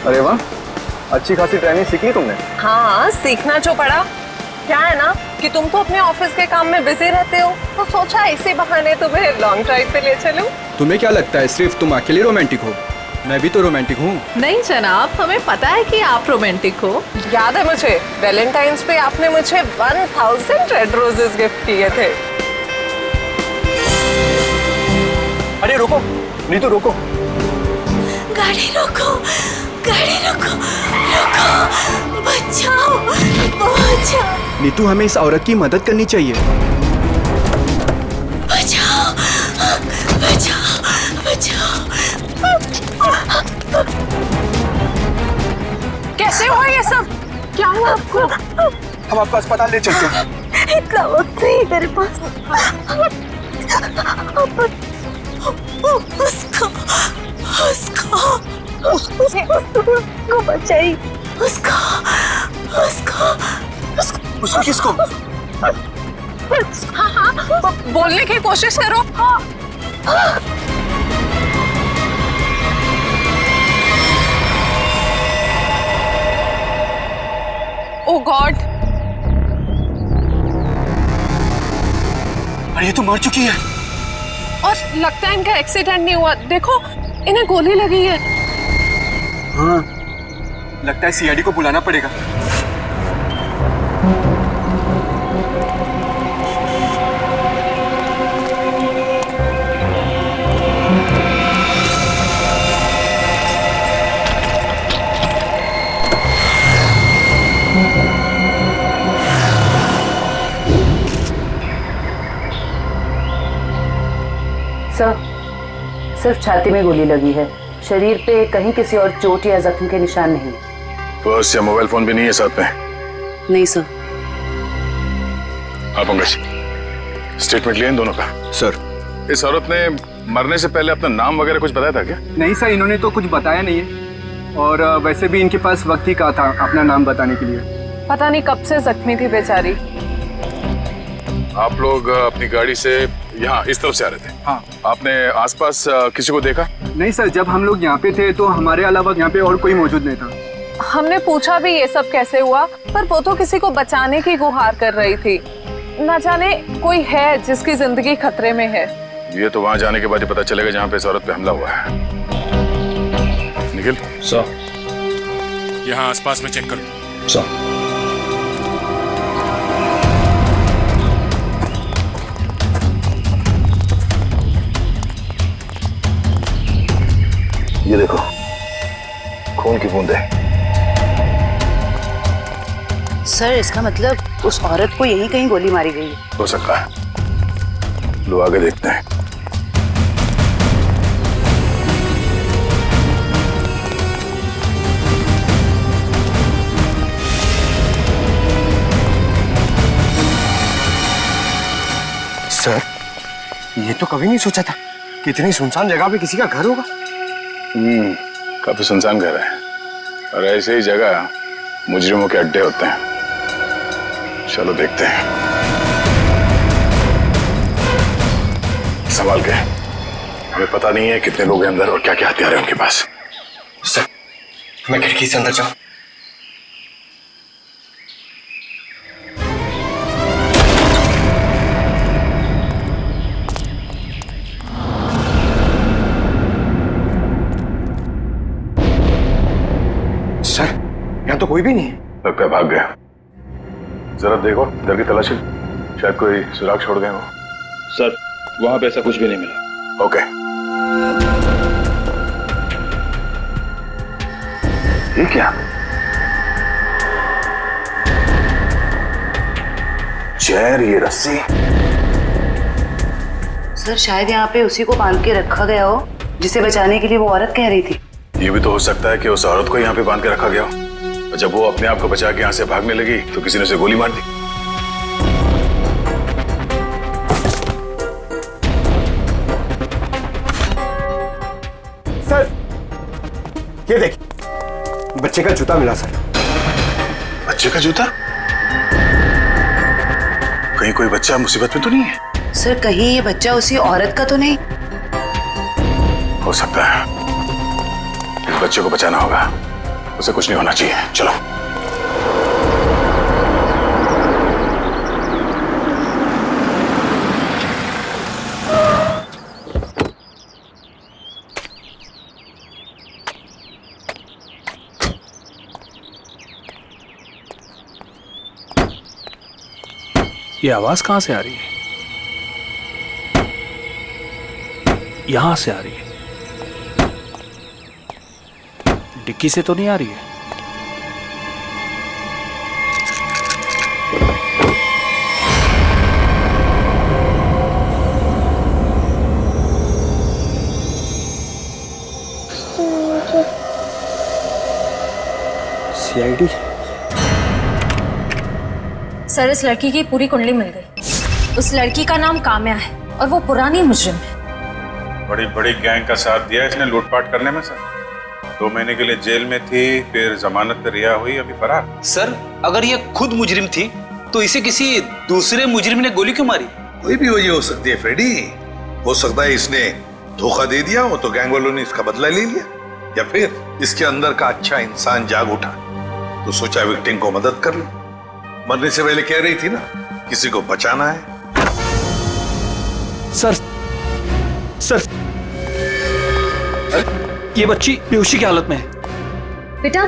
अरे वाह, अच्छी खासी ट्रेनिंग सीखी तुमने। हाँ, सीखना जो पड़ा। क्या है ना कि तुम तो अपने ऑफिस के काम में बिजी रहते हो, तो सोचा इसी बहाने तुम्हें लॉन्ग ड्राइव पे ले चलूं। तुम्हें क्या लगता है सिर्फ तुम अकेले रोमांटिक हो? मैं भी तो रोमांटिक हूँ। नहीं जनाब, हमें पता है कि आप रोमांटिक हो। याद है मुझे, वैलेंटाइंस पे आपने मुझे 1000 रेड रोजेस गिफ्ट किए थे। अरे रुको नीतू, रोको। गाड़ी रोको, गाड़ी रोको, रोको, बचाओ, बचाओ। नीतू, हमें इस औरत की मदद करनी चाहिए। बचाओ, बचाओ, बचाओ। कैसे हुआ ये सब? क्या हुआ आपको? हम आपको अस्पताल ले चलते हैं। इतना वक्त नहीं मेरे पास। उसको बचाई। उसको किसको? हाँ, बोलने की कोशिश करो। ओह गॉड, अरे ये तो मर चुकी है। और लगता है इनका एक्सीडेंट नहीं हुआ। देखो, इन्हें गोली लगी है। हाँ, लगता है सीआईडी को बुलाना पड़ेगा। सर, सिर्फ छाती में गोली लगी है, शरीर पे कहीं किसी और चोट या जख्म के निशान नहीं। पर्स या मोबाइल फोन भी नहीं है साथ में? नहीं सर। हाँ पंकज, स्टेटमेंट लिया इन दोनों का? सर, इस औरत ने मरने से पहले अपना नाम वगैरह कुछ बताया था क्या? नहीं सर, इन्होंने तो कुछ बताया नहीं है, और वैसे भी इनके पास वक्त ही कहा था अपना नाम बताने के लिए। पता नहीं कब से जख्मी थी बेचारी। आप लोग अपनी गाड़ी से यहाँ इस तरफ से आ रहे थे? हाँ। आपने आसपास किसी को देखा? नहीं सर, जब हम लोग यहाँ पे थे तो हमारे अलावा यहाँ पे और कोई मौजूद नहीं था। हमने पूछा भी ये सब कैसे हुआ, पर वो तो किसी को बचाने की गुहार कर रही थी। न जाने कोई है जिसकी जिंदगी खतरे में है। ये तो वहाँ जाने के बाद ही पता चलेगा जहाँ पे इस औरत पे हमला हुआ है। निखिल सर, यहाँ आसपास में चेक करो। सर। ये देखो, खून की बूंदें। सर, इसका मतलब उस औरत को यहीं कहीं गोली मारी गई है। हो सकता है, लो आगे देखते हैं। सर, ये तो कभी नहीं सोचा था कि इतनी सुनसान जगह पे किसी का घर होगा। काफी सुनसान घर है, और ऐसे ही जगह मुजरिमों के अड्डे होते हैं। चलो देखते हैं। संभाल के, हमें पता नहीं है कितने लोग हैं अंदर और क्या क्या हथियार है उनके पास। सर, मैं खिड़की से अंदर जाऊं? सर, यहाँ तो कोई भी नहीं है। लगता है भाग गया। जरा देखो इधर की तलाशी, शायद कोई सुराग छोड़ गए हो। सर, वहां पे ऐसा कुछ भी नहीं मिला। ओके, ये क्या? चेयर, ये रस्सी। सर, शायद यहाँ पे उसी को बांध के रखा गया हो जिसे बचाने के लिए वो औरत कह रही थी। ये भी तो हो सकता है कि उस औरत को यहाँ पे बांध के रखा गया हो, और जब वो अपने आप को बचा के यहाँ से भागने लगी तो किसी ने उसे गोली मार दी। सर, ये देखिए, बच्चे का जूता मिला सर। बच्चे का जूता? कहीं कोई बच्चा मुसीबत में तो नहीं है? सर, कहीं ये बच्चा उसी औरत का तो नहीं? हो सकता है। इस बच्चे को बचाना होगा, उसे कुछ नहीं होना चाहिए। चलो। ये आवाज कहां से आ रही है? यहां से आ रही है। डिक्की से तो नहीं आ रही है। सीआईडी। सर, इस लड़की की पूरी कुंडली मिल गई। उस लड़की का नाम काम्या है और वो पुरानी मुजरिम है। बड़ी बड़ी गैंग का साथ दिया इसने लूटपाट करने में। सर 2 महीने के लिए जेल में थी, फिर जमानत पे रिहा हुई, अभी फरार। सर अगर ये खुद मुजरिम थी तो इसे किसी दूसरे मुजरिम ने गोली क्यों मारी? कोई भी वजह हो सकती है फ्रेडी। हो सकता है इसने धोखा दे दिया हो तो गैंग वालों ने इसका बदला ले लिया, या फिर इसके अंदर का अच्छा इंसान जाग उठा तो सोचा विक्टिम को मदद कर ले। मरने से पहले कह रही थी ना किसी को बचाना है। सर ये बच्ची बेहोशी की हालत में है। बेटा,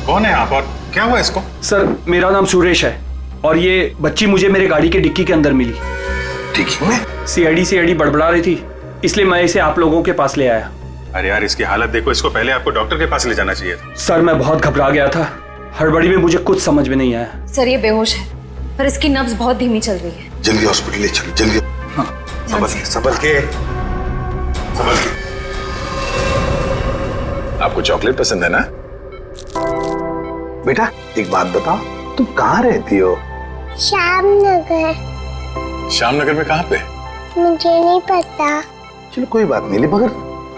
कौन है आप और क्या हुआ इसको? सर मेरा नाम सुरेश है और ये बच्ची मुझे मेरे गाड़ी के डिक्की के अंदर मिली। डिक्की में? सीआईडी बड़बड़ा रही थी, इसलिए मैं इसे आप लोगों के पास ले आया। अरे यार इसकी हालत देखो, इसको पहले आपको डॉक्टर के पास ले जाना चाहिए था। सर मैं बहुत घबरा गया था, हड़बड़ी में मुझे कुछ समझ में नहीं आया। सर ये बेहोश है पर इसकी नब्ज बहुत धीमी चल रही है। जल्दी हॉस्पिटल ले चलो, जल्दी। हाँ, संभल के। आपको चॉकलेट पसंद है ना? बेटा एक बात बताओ, तुम कहाँ रहती हो? श्यामनगर। श्यामनगर में कहाँ पे? मुझे नहीं पता। चलो कोई बात नहीं, मगर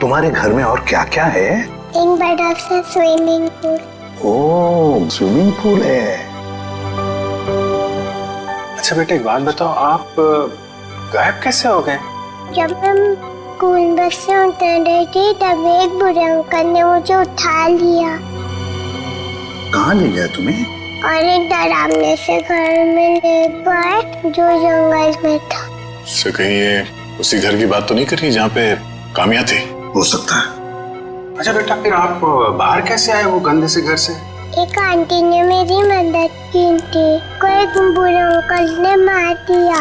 तुम्हारे घर में और क्या क्या है? एक बड़ा सा स्विमिंग पूल। ओह, स्विमिंग पूल है। अच्छा बेटा एक बात बताओ, आप गायब कैसे हो गए? जब हम स्कूल बस से उतर रही थी तब एक बुरे अंकल ने मुझे उठा लिया कहाँ ले गया तुम्हें? और एक डरावने से घर में ले गए जो जंगल में था। उससे कहीं ये उसी घर की बात तो नहीं कर रही जहाँ पे काम्या थी? हो सकता है। अच्छा बेटा फिर आप बाहर कैसे आए वो गंदे से घर से? एक आंटी ने मेरी मदद की थी, कोई बुरे अंकल ने मार दिया।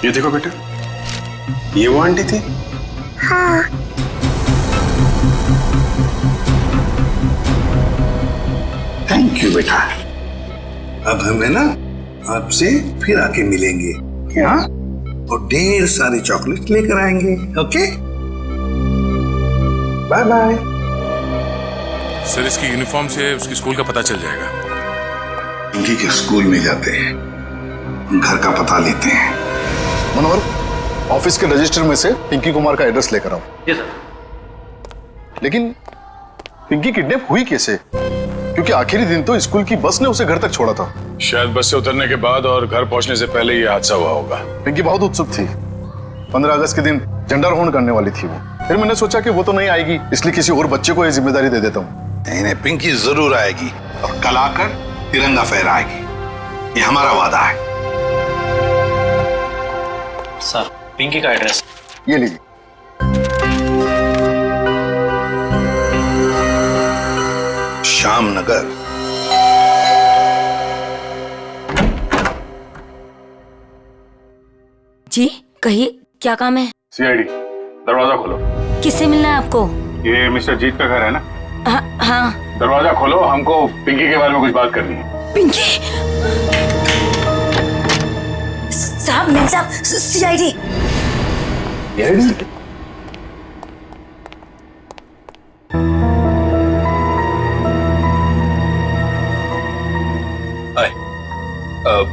ये देखो बेटा, ये वो आंटी थी? हाँ। थैंक यू बेटा। अब हम है ना आपसे फिर आके मिलेंगे, क्या? और ढेर सारी चॉकलेट लेकर आएंगे। Okay, bye bye. सर इसकी यूनिफॉर्म से उसकी स्कूल का पता चल जाएगा। इनकी के स्कूल में जाते हैं, घर का पता लेते हैं। मनोहर, ऑफिस के रजिस्टर में से पिंकी कुमार का एड्रेस लेकर आओ। जी सर। लेकिन पिंकी किडनैप हुई कैसे? क्योंकि आखिरी दिन तो स्कूल की बस ने उसे घर तक छोड़ा था। शायद बस से उतरने के बाद और घर पहुंचने से पहले ये हादसा हुआ होगा। पिंकी बहुत उत्सुक थी। 15 अगस्त के दिन झंडारोहण करने वाली थी वो। फिर मैंने सोचा कि वो तो नहीं आएगी, इसलिए किसी और बच्चे को ये जिम्मेदारी दे देता हूँ। नहीं, पिंकी जरूर आएगी और कल आकर तिरंगा फहराएगी, ये हमारा वादा है। सर पिंकी का एड्रेस ये लीजिए। श्यामनगर। जी कहिए, क्या काम है? सीआईडी, दरवाजा खोलो। किससे मिलना है आपको? ये मिस्टर जीत का घर है ना? हाँ। दरवाजा खोलो, हमको पिंकी के बारे में कुछ बात करनी है। पिंकी साहब, मिल साहब, सीआईडी।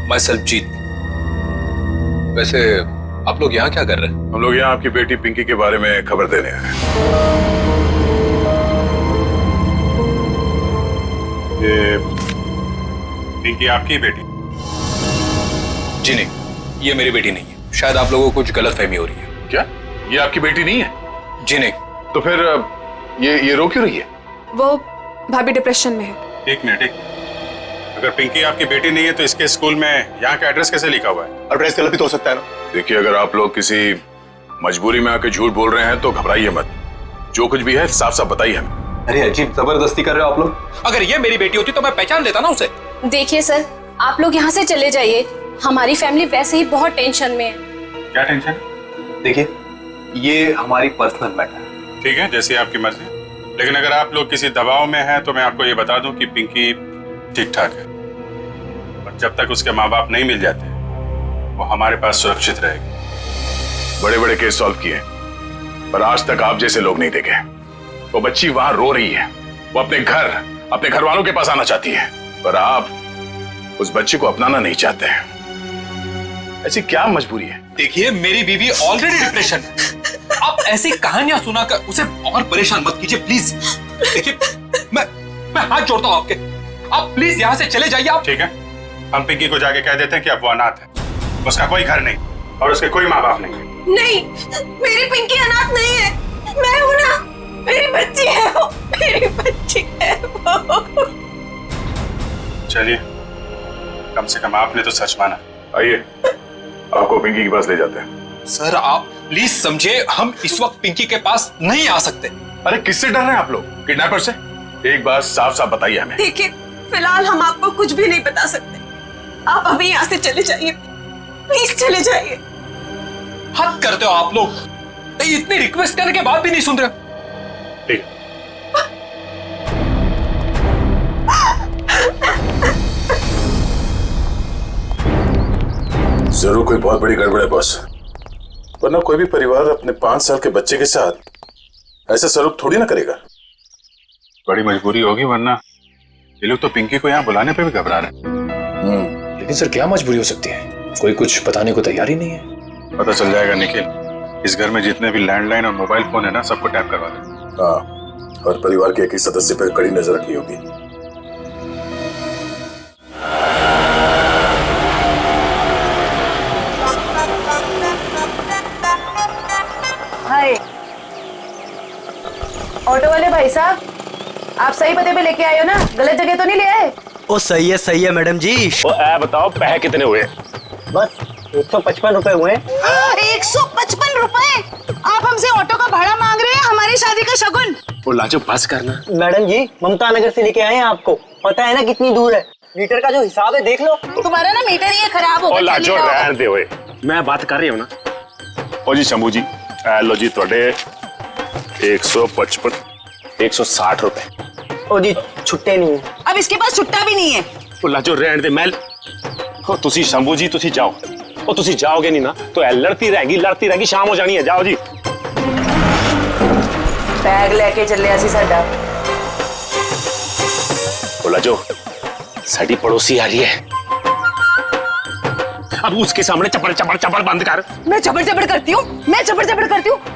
माय सेल्फ जीत। वैसे आप लोग यहाँ क्या कर रहे हैं? हम लोग यहाँ आपकी बेटी पिंकी के बारे में खबर देने आए हैं। ये पिंकी आपकी बेटी? जी नहीं, ये मेरी बेटी नहीं है। शायद आप लोगों को कुछ गलतफहमी हो रही है। क्या ये आपकी बेटी नहीं है? जी नहीं, तो फिर ये रो क्यों रही है? वो भाभी डिप्रेशन में है। एक मिनट। अगर पिंकी आपकी बेटी नहीं है तो इसके स्कूल में यहाँ का एड्रेस कैसे लिखा हुआ है? एड्रेस गलत भी तो हो सकता है ना। देखिए, अगर आप लोग किसी मजबूरी में आके झूठ बोल रहे हैं तो घबराइए मत। जो कुछ भी है साफ साफ बताइए हमें। अरे अजीब जबरदस्ती कर रहे हो आप लोग। अगर ये मेरी बेटी होती तो मैं पहचान लेता ना उसे। देखिए सर, आप लोग यहाँ से चले जाइए। हमारी फैमिली वैसे ही बहुत टेंशन में है। क्या टेंशन? देखिए, ये हमारी पर्सनल मैटर है। ठीक है, जैसी आपकी मर्जी। लेकिन अगर आप लोग किसी दबाव में हैं तो मैं आपको ये बता दूं कि पिंकी ठीक ठाक है, और जब तक उसके माँ बाप नहीं मिल जाते वो हमारे पास सुरक्षित रहेगी। बड़े बड़े केस सॉल्व किए, पर आज तक आप जैसे लोग नहीं देखे। वो बच्ची वहां रो रही है, वो अपने घर वालों के पास आना चाहती है, पर आप उस बच्ची को अपनाना नहीं चाहते हैं। ऐसी क्या मजबूरी है? देखिए, मेरी बीवी ऑलरेडी डिप्रेशन है। आप ऐसी कहानियां सुनाकर उसे और परेशान मत कीजिए प्लीज। देखिए, मैं हाथ जोड़ता हूं आपके। आप प्लीज यहाँ से चले जाइए। आप ठीक है, हम पिंकी को जाके कह देते हैं कि अब वो अनाथ है, उसका कोई घर नहीं और उसके कोई माँ बाप नहीं है। नहीं, मेरी पिंकी अनाथ नहीं है। मैं हूं ना, मेरी बच्ची है वो, मेरी बच्ची है वो। चलिए, कम से कम आपने तो सच माना। आइए, आपको पिंकी के पास ले जाते हैं। सर, आप प्लीज समझे, हम इस वक्त पिंकी के पास नहीं आ सकते। अरे किससे डर रहे हैं आप लोग? किडनैपर से? एक बात साफ साफ बताइए हमें। देखिए, फिलहाल हम आपको कुछ भी नहीं बता सकते। आप अभी यहाँ से चले जाइए, प्लीज चले जाइए। हद करते हो आप लोग। इतनी रिक्वेस्ट करने के बाद भी नहीं सुन रहे। ठीक। जरूर कोई बहुत बड़ी गड़बड़ है बॉस, वरना कोई भी परिवार अपने 5 साल के बच्चे के साथ ऐसा सलूक थोड़ी ना करेगा। बड़ी मजबूरी होगी, वरना ये लोग तो पिंकी को यहाँ बुलाने पे भी घबरा रहे हैं। लेकिन सर, क्या मजबूरी हो सकती है? कोई कुछ बताने को तैयार ही नहीं है। पता चल जाएगा निखिल। इस घर में जितने भी लैंडलाइन और मोबाइल फोन है ना, सबको टैप करवा दे। हाँ, और परिवार के एक ही सदस्य पर कड़ी नजर रखनी होगी। हाय, ऑटो वाले भाई साहब, आप सही पते पे लेके आए हो ना? गलत जगह तो नहीं ले आए? ओ सही है मैडम जी। ओ बताओ, पैसे कितने हुए? बस 155 रुपए हुए। 155 रुपए? आप हमसे ऑटो का भाड़ा मांग रहे हैं, हमारी शादी का शगुन? ओ लाजो, बस करना। मैडम जी, ममता नगर से लेके आए हैं आपको। पता है ना कितनी दूर है? मीटर का जो हिसाब है देख लो। तुम्हारा ना मीटर ही खराब हो गया। ओ लाजो, रहने दे ओए, मैं बात कर रही हूँ ना। ओ जी शंभू जी, लो जी थोड़े 155 160 रुपए। ओ जी, छुट्टे नहीं है। अब इसके पास छुट्टा भी नहीं है। ओ लाजो, रहने दे। मैं तुसी शंभू जी, तुसी जाओ। ओ तुसी जाओगे नहीं ना तो लड़ती रहेगी, शाम हो जानी है। जाओ जी। बैग लेके चले असी साडा। ओ लाजो, साडी पड़ोसी आ रही है, अब उसके सामने चपड़ चपड़ चपड़ बंद कर। मैं चपड़ चपड़ करती हूँ?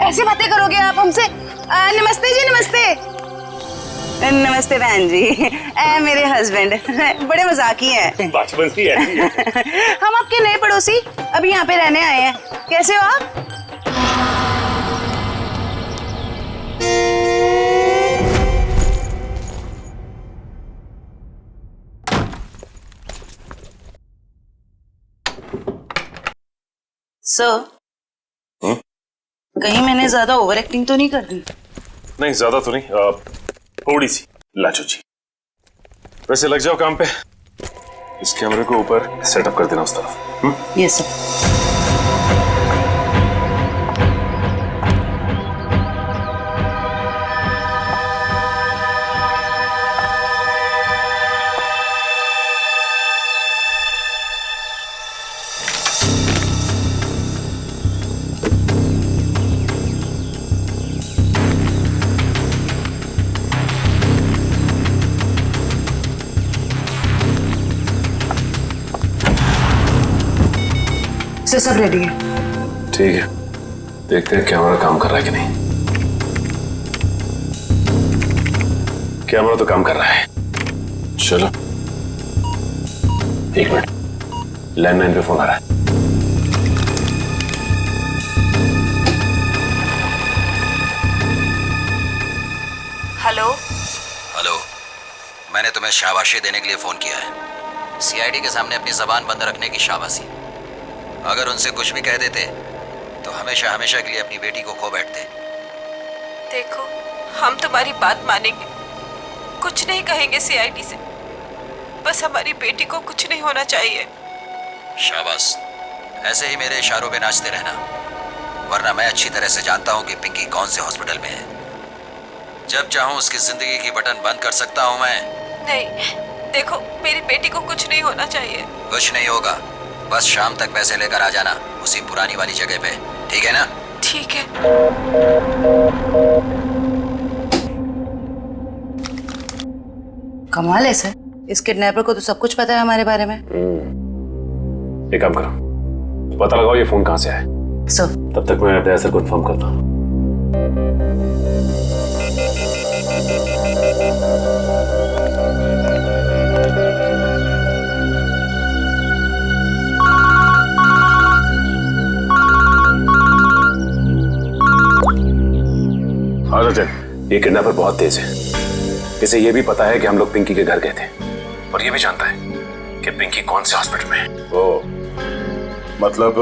ऐसी बातें करोगे आप हमसे? नमस्ते जी, नमस्ते बहन जी। मेरे हस्बैंड बड़े मजाकी हैं। बचपन से है। हम आपके नए पड़ोसी अभी यहाँ पे रहने आए हैं। कैसे हो आप? सर, कहीं मैंने ज्यादा ओवर एक्टिंग तो नहीं कर दी? नहीं, ज्यादा तो नहीं, थोड़ी सी। लाजो जी, वैसे लग जाओ काम पे। इस कैमरे को ऊपर सेटअप कर देना उस तरफ। Yes sir. सब रेडी है। ठीक है, देखते हैं कैमरा काम कर रहा है कि नहीं। कैमरा तो काम कर रहा है। चलो 1 मिनट, लैंडलाइन पे फोन आ रहा है। हेलो हेलो, मैंने तुम्हें शाबाशी देने के लिए फोन किया है। सीआईडी के सामने अपनी जबान बंद रखने की शाबाशी। अगर उनसे कुछ भी कह देते तो हमेशा हमेशा के लिए अपनी बेटी को खो बैठते। देखो, हम तुम्हारी बात मानेंगे, कुछ नहीं कहेंगे सीआईडी से, बस हमारी बेटी को कुछ नहीं होना चाहिए। शाबाश, ऐसे ही मेरे इशारों पे नाचते रहना, वरना मैं अच्छी तरह से जानता हूँ कि पिंकी कौन से हॉस्पिटल में है। जब चाहूँ उसकी जिंदगी की बटन बंद कर सकता हूँ मैं। नहीं, देखो, मेरी बेटी को कुछ नहीं होना चाहिए। कुछ नहीं होगा, बस शाम तक पैसे लेकर आ जाना उसी पुरानी वाली जगह पे, ठीक है ना? ठीक है। कमाल है सर, इस किडनैपर को तो सब कुछ पता है हमारे बारे में। एक काम करो, पता लगाओ ये फोन कहाँ से आया। सर, तब तक मैं अपने सर को इन्फॉर्म करता हूँ। हाँ सचिन, ये किडनैपर बहुत तेज है। इसे ये भी पता है कि हम लोग पिंकी के घर गए थे, और ये भी जानता है कि पिंकी कौन से हॉस्पिटल में है। ओ, मतलब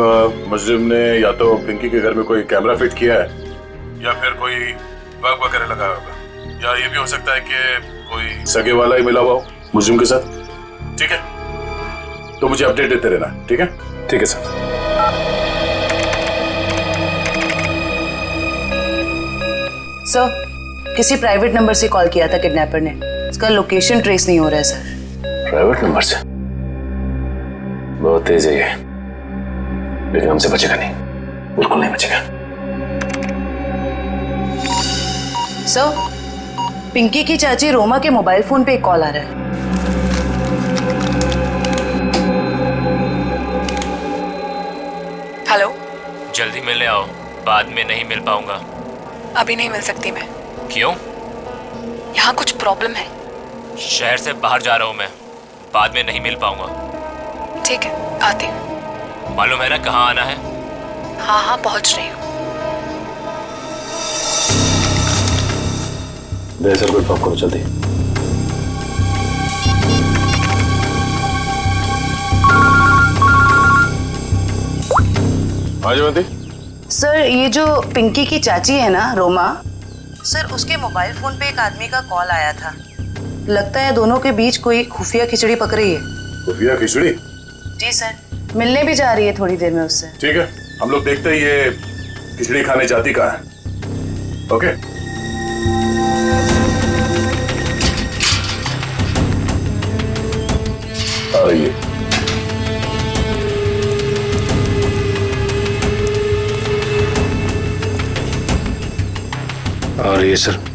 मुजरिम ने या तो पिंकी के घर में कोई कैमरा फिट किया है या फिर कोई बग वगैरह लगाया होगा, या ये भी हो सकता है कि कोई सगे वाला ही मिला हुआ हो मुजरिम के साथ। ठीक है, तो मुझे अपडेट देते रहना, ठीक है? ठीक है सर। सर, किसी प्राइवेट नंबर से कॉल किया था किडनैपर ने, इसका लोकेशन ट्रेस नहीं हो रहा है सर। प्राइवेट नंबर से? बहुत तेज है ये, लेकिन हमसे बचेगा नहीं, बिल्कुल नहीं बचेगा। सर, पिंकी की चाची रोमा के मोबाइल फोन पे एक कॉल आ रहा है। हेलो, जल्दी मिलने आओ, बाद में नहीं मिल पाऊंगा। अभी नहीं मिल सकती मैं। क्यों? यहाँ कुछ प्रॉब्लम है। शहर से बाहर जा रहा हूँ मैं, बाद में नहीं मिल पाऊंगा। ठीक है, आती हूँ। मालूम है ना कहाँ आना है? हाँ हाँ, पहुँच रही हूँ। सर को इन्फॉर्म करो जल्दी। हाँ जयवंती। सर, ये जो पिंकी की चाची है ना, रोमा, सर उसके मोबाइल फोन पे एक आदमी का कॉल आया था। लगता है दोनों के बीच कोई खुफिया खिचड़ी पक रही है। खुफिया खिचड़ी? जी सर, मिलने भी जा रही है थोड़ी देर में उससे। ठीक है, हम लोग देखते हैं ये खिचड़ी खाने जाती कहाँ है। ओके, आ रही है। आ रही है सर।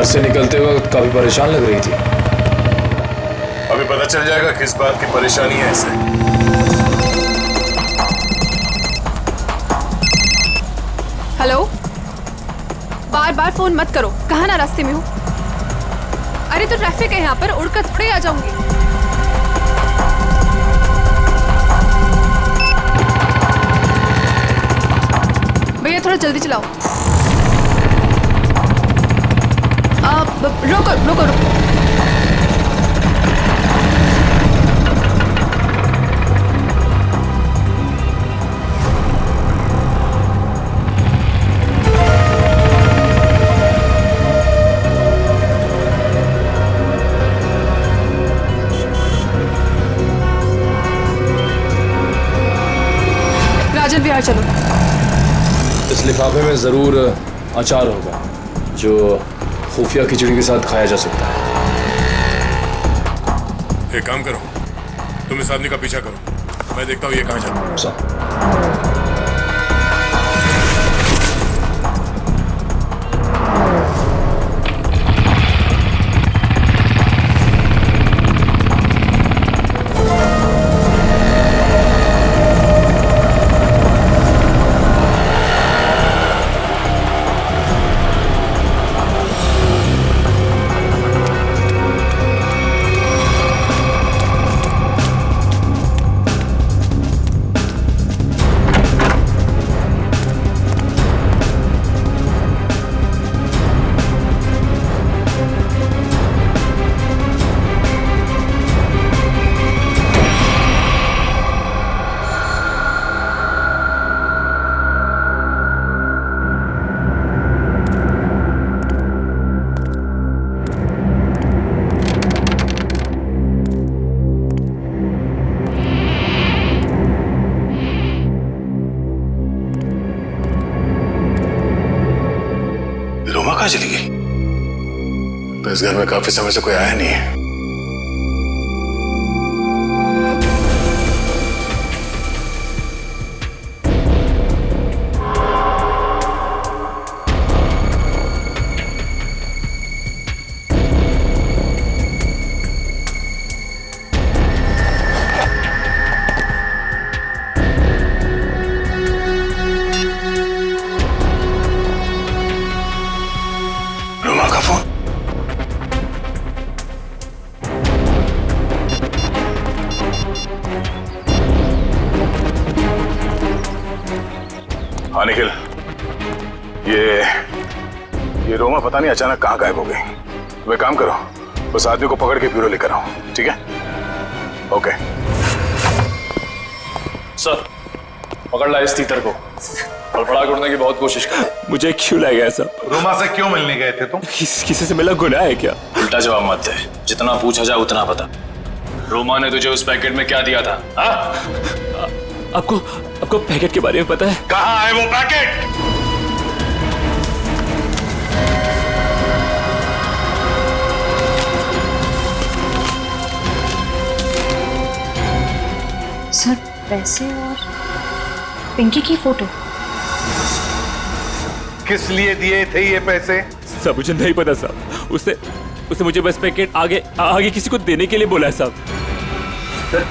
से निकलते वक्त काफी परेशान लग रही थी। अभी पता चल जाएगा किस बात की परेशानी है इसे। हेलो, बार बार फोन मत करो, कहाँ ना रास्ते में हो। अरे तो ट्रैफिक है यहाँ पर, उड़कर थोड़े आ जाऊंगी। भैया थोड़ा जल्दी चलाओ। रोको रोको रोको। राजन बिहार चलो। इस लिफाफे में जरूर अचार होगा जो खुफिया खिचड़ी के साथ खाया जा सकता है। एक काम करो, तुम इस आदमी का पीछा करो, मैं देखता हूँ ये कहाँ जाता है। कहाँ चली गई? तो इस घर में काफी समय से कोई आया नहीं है। हाँ निखिल, ये रोमा पता नहीं अचानक कहाँ गायब हो गई। तुम एक काम करो, उस आदमी को पकड़ के ब्यूरो लेकर आओ, ठीक है? ओके सर, पकड़ ला इस तीतर को और बड़ा करने की बहुत कोशिश कर। मुझे क्यों लाया गया सर? रोमा से क्यों मिलने गए थे तुम? किसी से मिला गुनाह है क्या? उल्टा जवाब मत दे, जितना पूछा जाए उतना बता। रोमा ने तुझे उस पैकेट में क्या दिया था? आपको पैकेट के बारे में पता है? कहाँ है वो पैकेट? सर पैसे और पिंकी की फोटो। किस लिए दिए थे ये पैसे? सब मुझे नहीं पता साहब। उसने मुझे बस पैकेट आगे किसी को देने के लिए बोला है साहब। सर,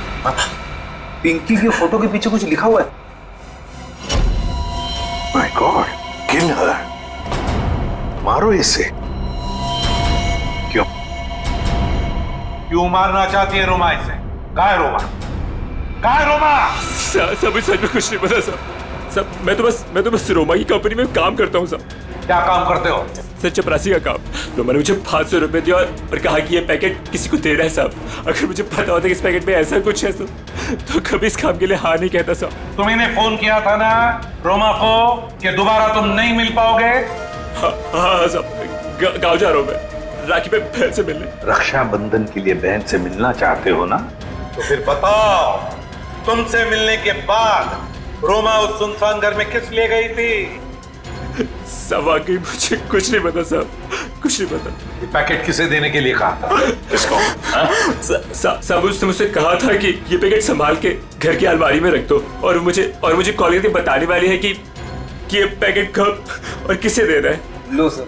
पिंकी की फोटो के पीछे कुछ लिखा हुआ है। माय गॉड, किल हर। मारो इसे। क्यों मारना चाहती है रोमा इसे? कहाँ है रोमा? कहाँ है रोमा? सब सच में कुछ नहीं पता साहब। मैं तो बस रोमा की कंपनी में काम करता हूँ साहब। क्या काम करते हो? सर, चपरासी का काम। तो मैंने मुझे 500 रुपए दिया और कहा कि ये पैकेट किसी को देना है साहब। अगर मुझे पता होता कि इस पैकेट में ऐसा कुछ है तो कभी इस काम के लिए हाँ नहीं कहता साहब। तुमने फोन किया था ना रोमा को कि दोबारा तुम नहीं मिल पाओगे? हाँ साहब, गाँव जा रहा हूँ मैं राखी पे बहन से मिलने। रक्षाबंधन के लिए बहन से मिलना चाहते हो ना? तो फिर बताओ, तुमसे मिलने के बाद रोमा उस सुनसान घर में किस लिए गई थी? सब वाकई मुझे कुछ नहीं पता साहब, कुछ नहीं पता। ये पैकेट किसे देने के लिए कहा था? किसको? साहब उसने मुझसे कहा था कि ये पैकेट संभाल के घर की अलमारी में रख दो और मुझे कॉलेज में बताने वाली है कि ये पैकेट कब और किसे देना है। लो सर,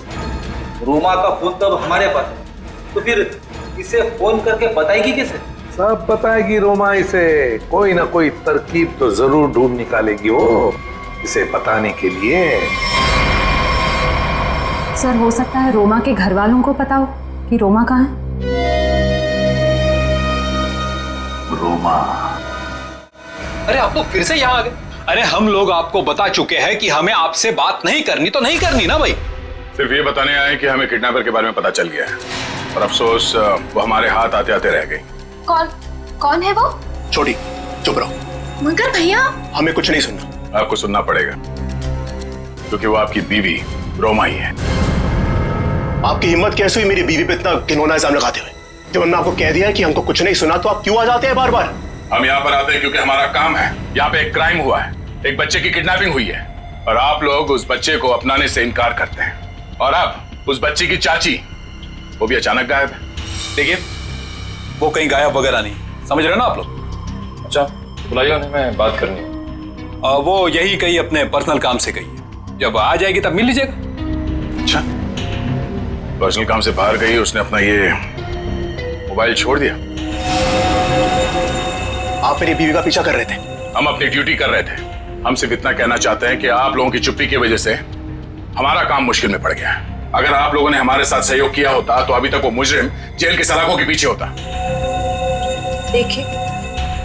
रोमा का फोन तो अब हमारे पास है, तो फिर इसे फोन करके बताएगी किसे? सब बताएगी रोमा इसे। कोई ना कोई तरकीब तो जरूर ढूंढ निकालेगी वो इसे बताने के लिए। सर, हो सकता है रोमा के घर वालों को पता हो कि रोमा कहाँ है। रोमा? अरे आप लोग फिर से यहाँ आ गए? अरे हम लोग आपको बता चुके हैं कि हमें आपसे बात नहीं करनी, तो नहीं करनी ना भाई। सिर्फ ये बताने आए कि हमें किडनैपर के बारे में पता चल गया है और अफसोस वो हमारे हाथ आते आते रह गई। कौन है वो? छोटी, चुप रहो। मगर भैया, हमें कुछ नहीं सुनना। आपको सुनना पड़ेगा क्योंकि वो आपकी बीवी रोमा ही है। आपकी हिम्मत कैसे हुई मेरी बीवी पे इतना घिनौना इल्जाम लगाते हुए? जब हमने आपको कह दिया है कि हमको कुछ नहीं सुना तो आप क्यों आ जाते हैं बार बार? हम यहाँ पर आते हैं क्योंकि हमारा काम है। यहाँ पे एक क्राइम हुआ है, एक बच्चे की किडनैपिंग हुई है और आप लोग उस बच्चे को अपनाने से इनकार करते हैं। और अब उस बच्ची की चाची वो भी अचानक गायब है। देखिए, वो कहीं गायब वगैरह नहीं, समझ रहे हो ना आप लोग? अच्छा बुलाइए उन्हें, मैं बात करनी है। वो यही कहीं अपने पर्सनल काम से गई है, जब आ जाएगी तब मिल लीजिएगा। अच्छा, पर्सनल काम से बाहर गई, उसने अपना ये मोबाइल छोड़ दिया? आप मेरी बीवी का पीछा कर रहे थे। हम अपनी ड्यूटी कर रहे थे। हम सिर्फ इतना कहना चाहते हैं कि आप लोगों की चुप्पी की वजह से हमारा काम मुश्किल में पड़ गया है। अगर आप लोगों ने हमारे साथ सहयोग किया होता तो अभी तक वो मुजरिम जेल की सलाखों के पीछे होता। देखिए,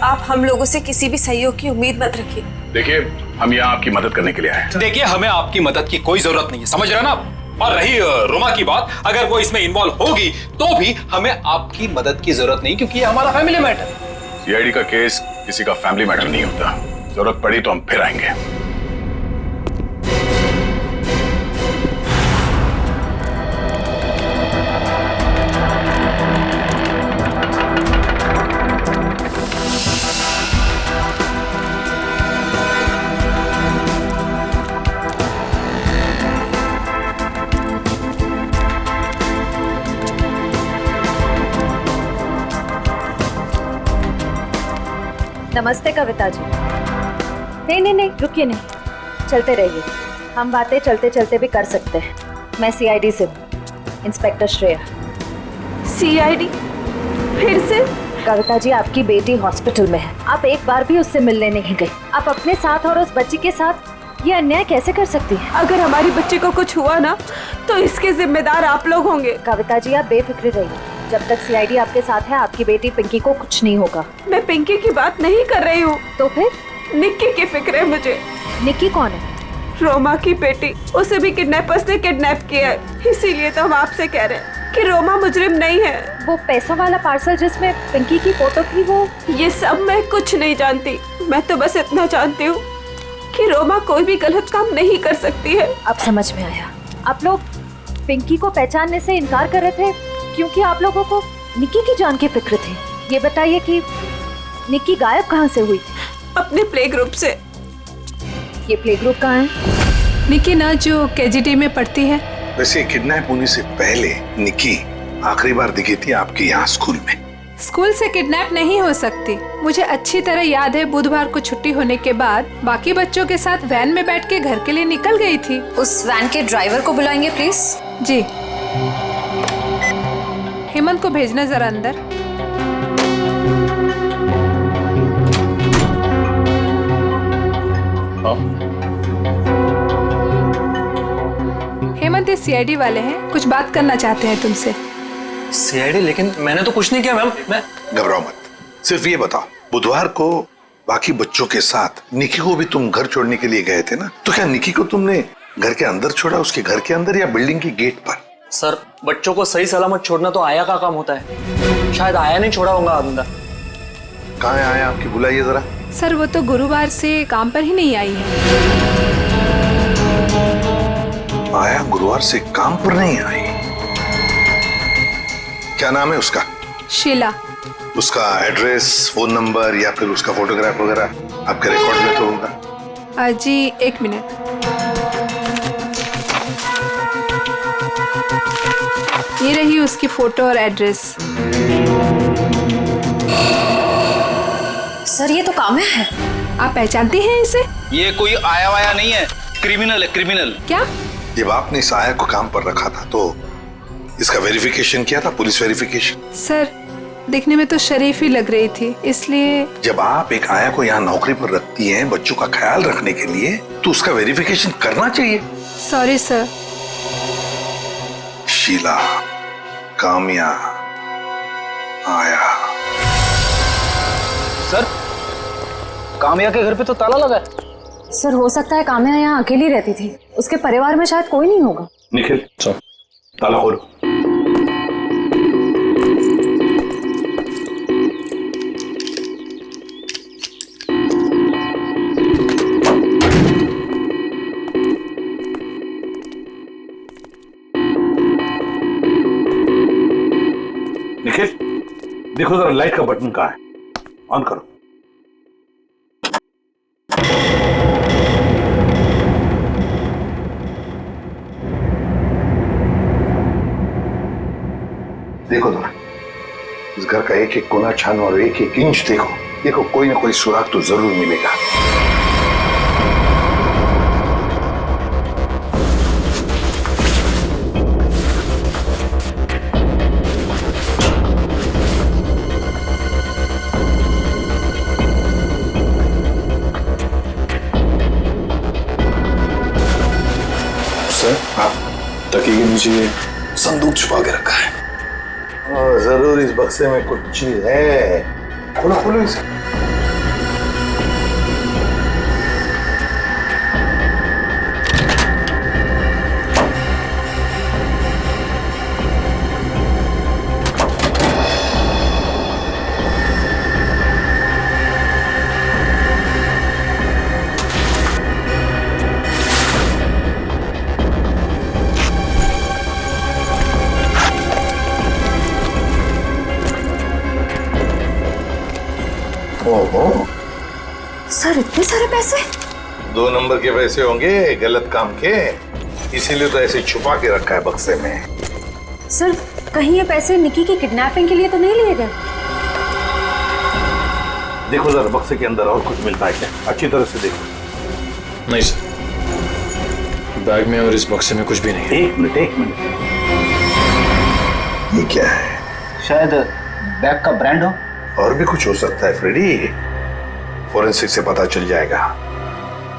आप हम लोगों से किसी भी सहयोग की उम्मीद मत रखिए। देखिए, हम यहाँ आपकी मदद करने के लिए आए हैं। देखिए, हमें आपकी मदद की कोई जरूरत नहीं है, समझ रहे हो ना आप? और रही रोमा की बात, अगर वो इसमें इन्वॉल्व होगी तो भी हमें आपकी मदद की जरूरत नहीं, क्योंकि ये हमारा फैमिली मैटर है। सीआईडी का केस किसी का फैमिली मैटर नहीं होता। जरूरत पड़ी तो हम फिर आएंगे। नमस्ते कविता जी। नहीं, रुकिए नहीं, चलते रहिए। हम बातें चलते चलते भी कर सकते हैं। मैं सीआईडी से हूँ, इंस्पेक्टर श्रेया। सीआईडी? फिर से? कविता जी, आपकी बेटी हॉस्पिटल में है, आप एक बार भी उससे मिलने नहीं गई। आप अपने साथ और उस बच्ची के साथ ये अन्याय कैसे कर सकती हैं? अगर हमारी बच्ची को कुछ हुआ ना, तो इसके जिम्मेदार आप लोग होंगे। कविता जी, आप बेफिक्र रहिए। जब तक सीआईडी आपके साथ है, आपकी बेटी पिंकी को कुछ नहीं होगा। मैं पिंकी की बात नहीं कर रही हूँ। तो फिर? निक्की की फिक्र है मुझे। निक्की कौन है? रोमा की बेटी। उसे भी किडनैपर्स ने किडनैप किया है, इसीलिए तो हम आपसे कह रहे हैं कि रोमा मुजरिम नहीं है। वो पैसा वाला पार्सल जिसमें पिंकी की फोटो थी, वो? ये सब मैं कुछ नहीं जानती। मैं तो बस इतना जानती हूँ कि रोमा कोई भी गलत काम नहीं कर सकती है। अब समझ में आया। आप लोग पिंकी को पहचानने से इनकार कर रहे थे क्योंकि आप लोगों को निक्की की जान की फिक्र थी। ये बताइए कि निक्की गायब कहाँ से हुई थी? अपने प्ले ग्रुप से। ये प्ले ग्रुप कहाँ है? निक्की ना जो केजीटी में पढ़ती है। वैसे किडनैप होने से पहले निक्की आखिरी बार दिखी थी आपके यहाँ स्कूल में। स्कूल से किडनैप नहीं हो सकती। मुझे अच्छी तरह याद है, बुधवार को छुट्टी होने के बाद बाकी बच्चों के साथ वैन में बैठ के घर के लिए निकल गई थी। उस वैन के ड्राइवर को बुलाएंगे प्लीज। जी। हेमंत को भेजना जरा अंदर। हेमंत, ये सीआईडी वाले हैं, कुछ बात करना चाहते हैं तुमसे। सीआईडी? लेकिन मैंने तो कुछ नहीं किया मैम। मैं घबराओ मत, सिर्फ ये बताओ, बुधवार को बाकी बच्चों के साथ निक्की को भी तुम घर छोड़ने के लिए गए थे ना? तो क्या निक्की को तुमने घर के अंदर छोड़ा, उसके घर के अंदर या बिल्डिंग की गेट पर? सर, बच्चों को सही सलामत छोड़ना तो आया का काम होता है। शायद आया नहीं छोड़ा होगा अंदर। कहाँ है आया आपकी? बुलाइए जरा। सर, वो तो गुरुवार से काम पर ही नहीं आई है। आया गुरुवार से काम पर नहीं आई? क्या नाम है उसका? शीला। उसका एड्रेस, फोन नंबर या फिर उसका फोटोग्राफ वगैरह आपके रिकॉर्ड में तो होगा? जी, एक मिनट। ये रही उसकी फोटो और एड्रेस। सर, ये तो काम्या है। आप पहचानती हैं इसे? ये कोई आया वाया नहीं है, क्रिमिनल है, क्रिमिनल। क्या? जब आपने इस आया को काम पर रखा था तो इसका वेरिफिकेशन किया था, पुलिस वेरिफिकेशन? सर, दिखने में तो शरीफ ही लग रही थी, इसलिए। जब आप एक आया को यहाँ नौकरी पर रखती हैं बच्चों का ख्याल रखने के लिए, तो उसका वेरिफिकेशन करना चाहिए। Sorry sir. शीला, काम्या, आया। सर, काम्या के घर पे तो ताला लगा है। सर, हो सकता है काम्या यहाँ अकेली रहती थी, उसके परिवार में शायद कोई नहीं होगा। निखिल, सर, ताला खोलो। निखिल, देखो जरा लाइट का बटन कहाँ है, ऑन करो। देखो जरा, इस घर का एक एक कोना छानो और एक एक इंच देखो, देखो कोई ना कोई सुराग तो जरूर मिलेगा। तकिए के नीचे संदूक छुपा के रखा है। जरूर इस बक्से में कुछ चीज है। खोलो खोलो इसे। सर इतने सारे पैसे? 2 नंबर के पैसे होंगे गलत काम के, इसीलिए तो ऐसे छुपा के रखा है बक्से में। सर कहीं ये पैसे निकी की किडनैपिंग के लिए तो नहीं लिए गए? देखो जरा बक्से के अंदर और कुछ मिलता है क्या, अच्छी तरह से देखो। नहीं सर, बैग में और इस बक्से में कुछ भी नहीं है। एक मिनट ये क्या है? शायद बैग का ब्रांड हो। और भी कुछ हो सकता है फ्रेडी, फोरेंसिक से पता चल जाएगा।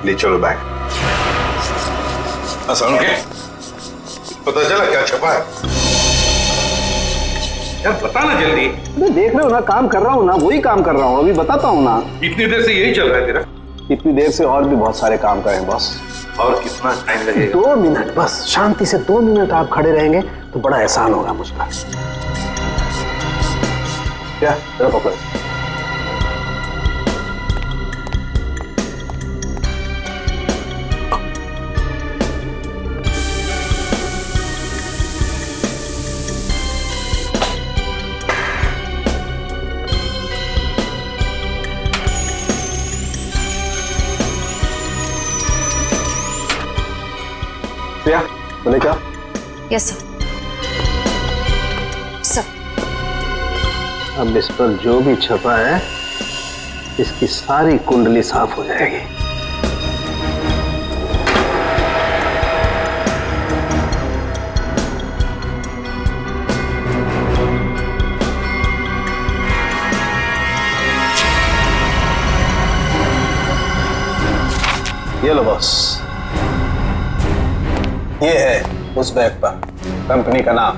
ले चलो बैग। आसान के पता चला क्या छपा है? यार बता ना जल्दी। देख रहे हो ना, काम कर रहा हूँ ना, वही काम कर रहा हूँ, अभी बताता हूँ ना। इतनी देर से यही चल रहा है तेरा? इतनी देर से और भी बहुत सारे काम करें बॉस। और कितना टाइम लगेगा? 2 मिनट बस, शांति से 2 मिनट आप खड़े रहेंगे तो बड़ा एहसान होगा मुझका। क्या पकड़। बोले क्या? Yes sir. सर अब इस पर जो भी छपा है इसकी सारी कुंडली साफ हो जाएगी। ये लो बॉस, ये है उस बैग पर कंपनी का नाम।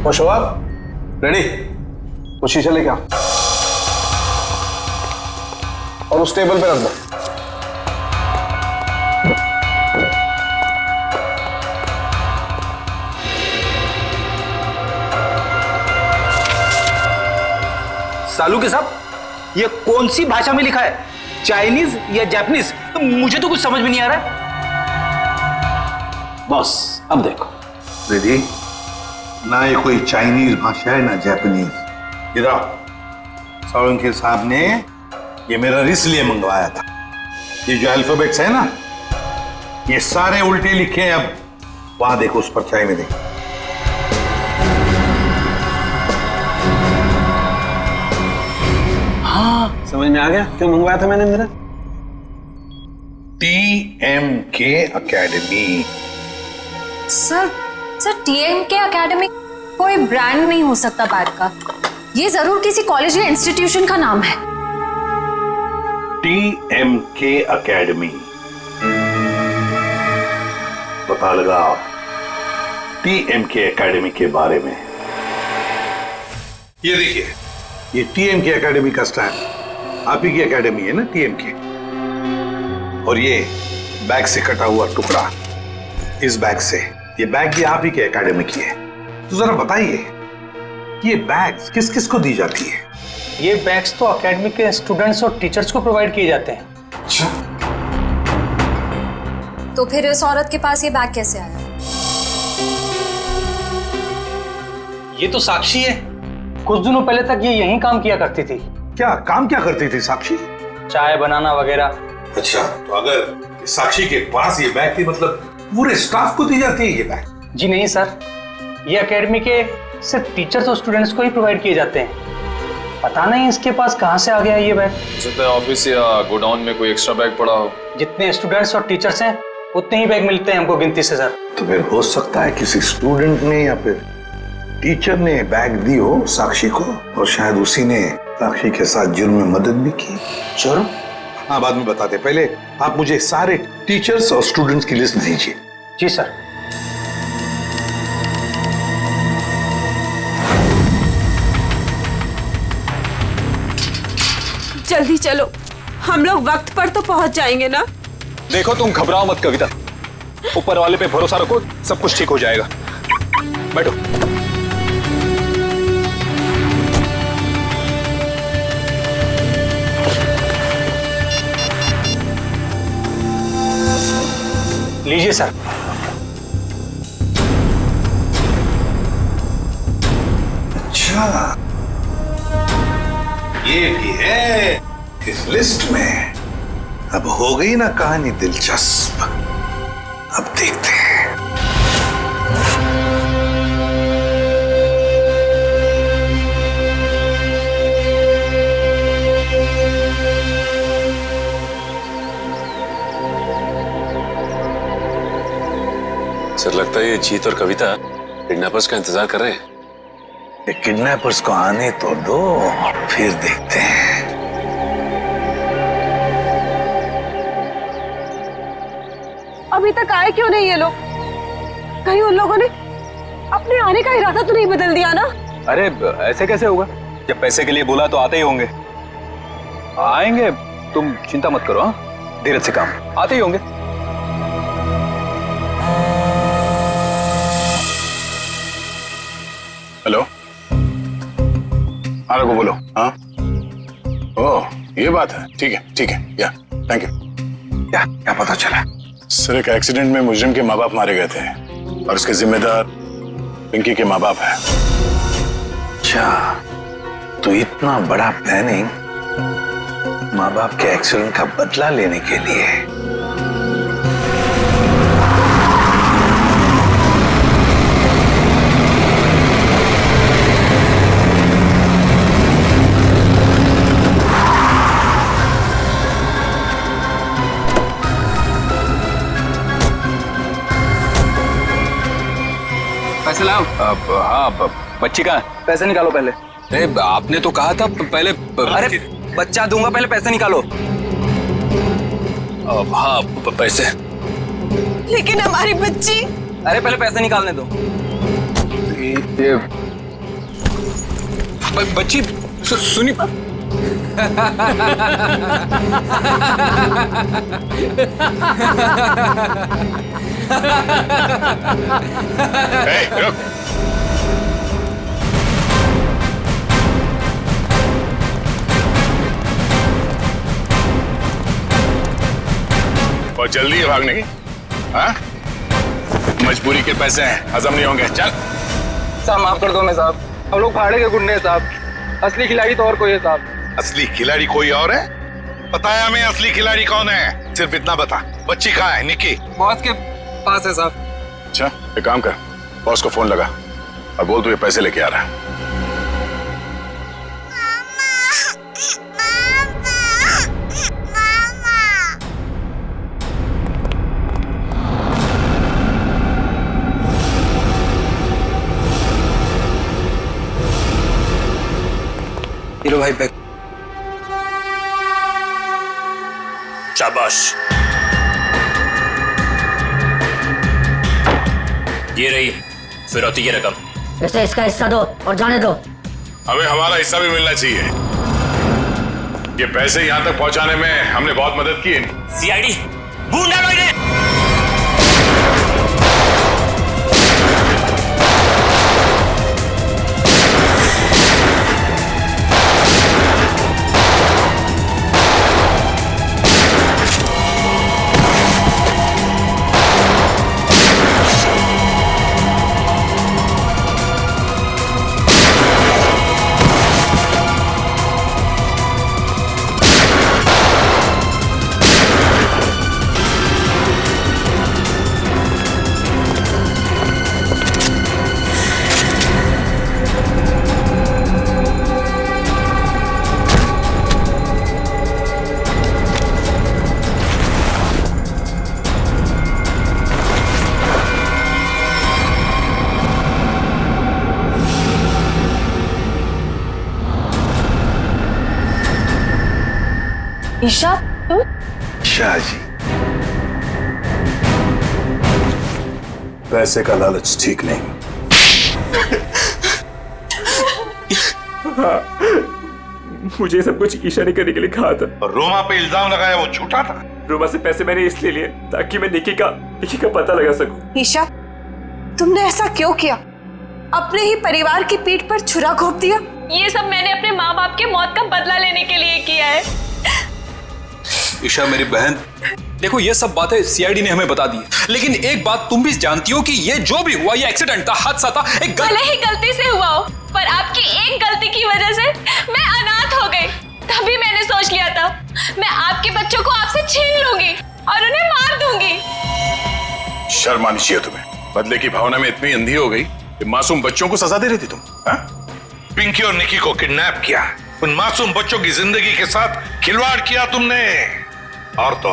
खुश हो आप? रेडी? वो शीशा लेके आओ और उस टेबल पे रख दो। सालू के साहब, ये कौन सी भाषा में लिखा है? चाइनीज या जापानीज? मुझे तो कुछ समझ में नहीं आ रहा है। बॉस अब देखो। रेडी? ना ये कोई चाइनीज भाषा है ना जापानीज। इधर सालुंके साहब ने ये मेरा इसलिए मंगवाया था। ये जो अल्फाबेट्स है ना, ये सारे उल्टे लिखे हैं। अब वहां देखो, उस परछाई में देखो। हाँ समझ में आ गया क्यों मंगवाया था मैंने मेरा। TMK academy. Sir TMK academy कोई ब्रांड नहीं हो सकता बैग का, ये जरूर किसी कॉलेज या इंस्टीट्यूशन का नाम है। TMK एकेडमी, पता लगाओ TMK एकेडमी के बारे में। ये देखिए, ये TMK एकेडमी का स्टैंड आप ही की एकेडमी है ना, TMK। और ये बैग से कटा हुआ टुकड़ा, इस बैग से, ये बैग भी आप ही के एकेडमी की है। तो जरा बताइए ये बैग्स किस किस को दी जाती है? ये बैग्स तो एकेडमी के स्टूडेंट्स और टीचर्स को प्रोवाइड किए जाते हैं। अच्छा, तो फिर इस औरत के पास ये बैग कैसे आया? ये तो साक्षी है, कुछ दिनों पहले तक ये यहीं काम किया करती थी। क्या काम क्या करती थी साक्षी? चाय बनाना वगैरह। अच्छा, तो अगर साक्षी के पास ये बैग थी, मतलब पूरे स्टाफ को दी जाती है ये बैग? जी नहीं सर, ये एकेडमी के सिर्फ टीचर्स और स्टूडेंट्स को ही प्रोवाइड किए जाते हैं। पता नहीं इसके पास कहाँ से आ गया ये बैग। हो सकता है ऑफिस या गोडाउन में कोई एक्स्ट्रा बैग पड़ा हो। जितने स्टूडेंट्स और टीचर्स हैं उतने ही बैग मिलते हैं हमको गिनती से सर। तो फिर हो सकता है किसी स्टूडेंट ने या फिर टीचर ने बैग दी हो साक्षी को, और शायद उसी ने साक्षी के साथ जुर्म में मदद भी की। जुर्म? हाँ, बाद में बताते, पहले आप मुझे सारे टीचर्स और स्टूडेंट्स की लिस्ट दीजिए। जी सर। जल्दी चलो, हम लोग वक्त पर तो पहुंच जाएंगे ना। देखो तुम घबराओ मत कविता, ऊपर वाले पे भरोसा रखो, सब कुछ ठीक हो जाएगा। बैठो। लीजिए सर। अच्छा, ये भी है इस लिस्ट में। अब हो गई ना कहानी दिलचस्प। अब देखते हैं। सर, लगता है ये जीत और कविता किडनैपर्स का इंतजार कर रहे हैं। ये किडनैपर्स को आने तो दो, फिर देखते हैं। अभी तक आए क्यों नहीं ये लोग? कहीं उन लोगों ने अपने आने का इरादा तो नहीं बदल दिया ना? अरे ऐसे कैसे होगा? जब पैसे के लिए बोला तो आते ही होंगे। आएंगे, तुम चिंता मत करो। हाँ, धीरज से काम, आते ही होंगे। हेलो, हाँ रघु बोलो। हाँ, ओह ये बात है, ठीक है, या थैंक यू। क्या पता चला? सर, एक एक्सीडेंट में मुजरिम के माँ बाप मारे गए थे और उसके जिम्मेदार पिंकी के माँ बाप है। अच्छा, तो इतना बड़ा प्लानिंग माँ बाप के एक्सीडेंट का बदला लेने के लिए। पैसे लाओ। हाँ, बच्ची कहाँ है? पैसे निकालो पहले। अरे आपने तो कहा था पहले। अरे बच्चा दूंगा, पहले पैसे निकालो। हाँ, पैसे। लेकिन हमारी बच्ची। अरे पहले पैसे निकालने दो। ये बच्ची सुनी। रुक। और जल्दी है भागने की। हाँ, मजबूरी के पैसे हैं, हजम नहीं होंगे। चल। साहब माफ कर दो मैं साहब, हम लोग भाड़े के गुंडे हैं साहब। असली खिलाड़ी तो और कोई है साहब। असली खिलाड़ी कोई और है? पता है हमें असली खिलाड़ी कौन है, सिर्फ इतना बता। बच्ची कहाँ है? निकी बॉस के पास है साहब। अच्छा, एक काम कर, बॉस को फोन लगा और बोल तू ये पैसे लेके आ रहा है। हीरो भाई पैक। शाबाश, ये रही फिरौती की रकम। इसे इसका हिस्सा दो और जाने दो। हमें हमारा हिस्सा भी मिलना चाहिए। ये पैसे यहाँ तक पहुँचाने में हमने बहुत मदद की है। सीआईडी बूंदा मैंने। ईशा तुम? शाह जी, पैसे का लालच ठीक नहीं। हाँ, मुझे सब कुछ ईशा ने करने के लिए कहा था। और रोमा पे इल्जाम लगाया वो झूठा था। रोमा से पैसे मैंने इसलिए लिए ताकि मैं निकी का पता लगा सकूं। ईशा, तुमने ऐसा क्यों किया? अपने ही परिवार की पीठ पर छुरा घोंप दिया। ये सब मैंने अपने माँ बाप के मौत का बदला लेने के लिए किया है। ईशा मेरी बहन, देखो ये सब बातें सीआईडी ने हमें बता दी, लेकिन एक बात तुम भी जानती हो कि ये जो भी हुआ ये एक्सीडेंट था, हादसा था, एक भले ही गलती से हुआ हो, पर आपकी एक गलती की वजह से मैं अनाथ हो गई। तभी मैंने सोच लिया था मैं आपके बच्चों को आपसे छीन लूंगी और उन्हें मार दूंगी। शर्म आनी चाहिए तुम्हें। बदले की भावना में इतनी अंधी हो गई कि मासूम बच्चों को सजा दे रही थी तुम। पिंकी और निकी को किडनैप किया, उन मासूम बच्चों की जिंदगी के साथ खिलवाड़ किया तुमने, और तो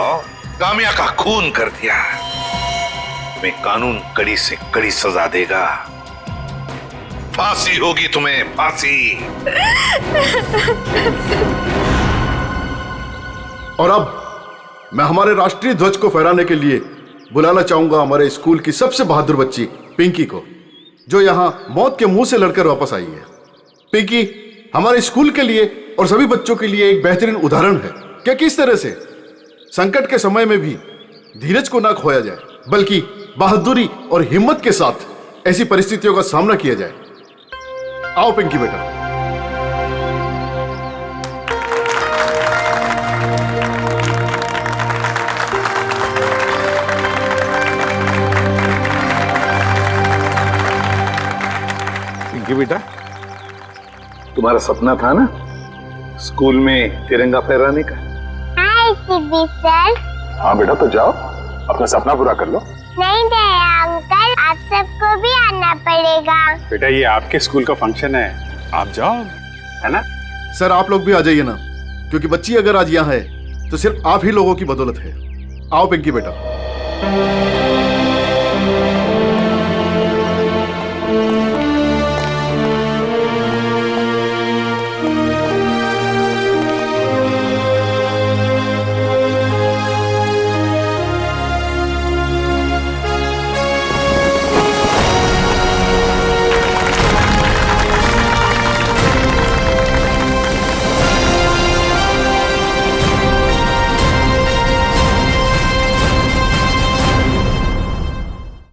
कामिया का खून कर दिया। तुम्हें कानून कड़ी से कड़ी सजा देगा। फांसी होगी तुम्हें, फांसी। और अब मैं हमारे राष्ट्रीय ध्वज को फहराने के लिए बुलाना चाहूंगा हमारे स्कूल की सबसे बहादुर बच्ची पिंकी को, जो यहां मौत के मुंह से लड़कर वापस आई है। पिंकी हमारे स्कूल के लिए और सभी बच्चों के लिए एक बेहतरीन उदाहरण है कि किस तरह से संकट के समय में भी धीरज को ना खोया जाए, बल्कि बहादुरी और हिम्मत के साथ ऐसी परिस्थितियों का सामना किया जाए। आओ पिंकी बेटा। पिंकी बेटा, तुम्हारा सपना था ना स्कूल में तिरंगा फहराने का? हाँ सर। हाँ बेटा, तो जाओ अपना सपना पूरा कर लो। नहीं दया अंकल, आप सबको भी आना पड़ेगा। बेटा ये आपके स्कूल का फंक्शन है, आप जाओ, है ना? सर आप लोग भी आ जाइए ना, क्योंकि बच्ची अगर आज यहाँ है तो सिर्फ आप ही लोगों की बदौलत है। आओ पिंकी बेटा।